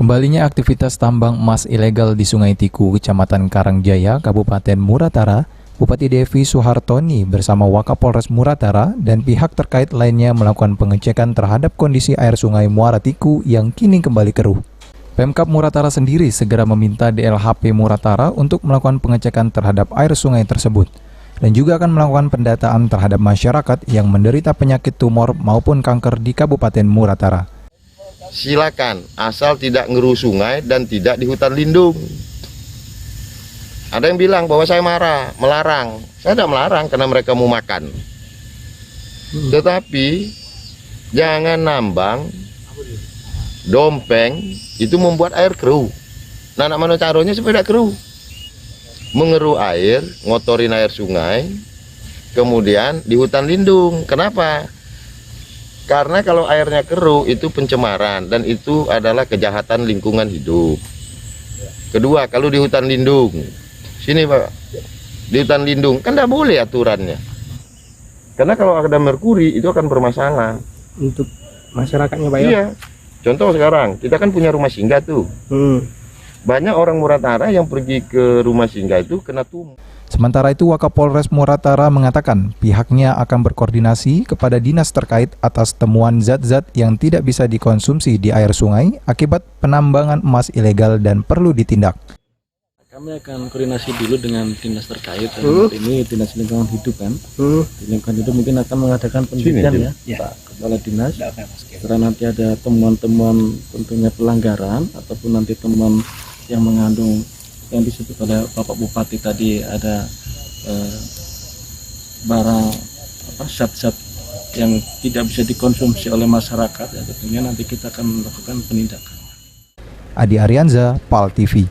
Kembalinya aktivitas tambang emas ilegal di Sungai Tiku, Kecamatan Karangjaya, Kabupaten Muratara, Bupati Devi Suhartoni bersama Wakapolres Muratara dan pihak terkait lainnya melakukan pengecekan terhadap kondisi air sungai Muara Tiku yang kini kembali keruh. Pemkab Muratara sendiri segera meminta DLHP Muratara untuk melakukan pengecekan terhadap air sungai tersebut dan juga akan melakukan pendataan terhadap masyarakat yang menderita penyakit tumor maupun kanker di Kabupaten Muratara. Silakan, asal tidak ngeruh sungai dan tidak di hutan lindung. Ada yang bilang bahwa saya melarang. Saya tidak melarang karena mereka mau makan. Tetapi jangan nambang, dompeng, itu membuat air keruh. Nah, mana caranya supaya tidak keruh? Mengeruh air, ngotorin air sungai, kemudian di hutan lindung. Kenapa? Karena kalau airnya keruh itu pencemaran dan itu adalah kejahatan lingkungan hidup. Kedua, kalau di hutan lindung, sini Pak, di hutan lindung kan tidak boleh aturannya. Karena kalau ada merkuri itu akan bermasalah untuk masyarakatnya Pak ya? Iya. Contoh sekarang kita kan punya rumah singgah tuh. Banyak orang Muratara yang pergi ke rumah singgah itu kena tumor. Sementara itu, Wakapolres Muratara mengatakan pihaknya akan berkoordinasi kepada dinas terkait atas temuan zat-zat yang tidak bisa dikonsumsi di air sungai akibat penambangan emas ilegal dan perlu ditindak. Kami akan koordinasi dulu dengan dinas terkait, dan ini dinas lingkungan hidup kan. Di lingkungan hidup mungkin akan mengadakan penelitian ya, Pak Kepala Dinas. Karena nanti ada temuan-temuan tentunya pelanggaran ataupun nanti temuan yang mengandung yang disebut oleh Bapak Bupati tadi ada barang zat-zat yang tidak bisa dikonsumsi oleh masyarakat, ya tentunya nanti kita akan melakukan penindakan. Adi Arianza, PAL TV.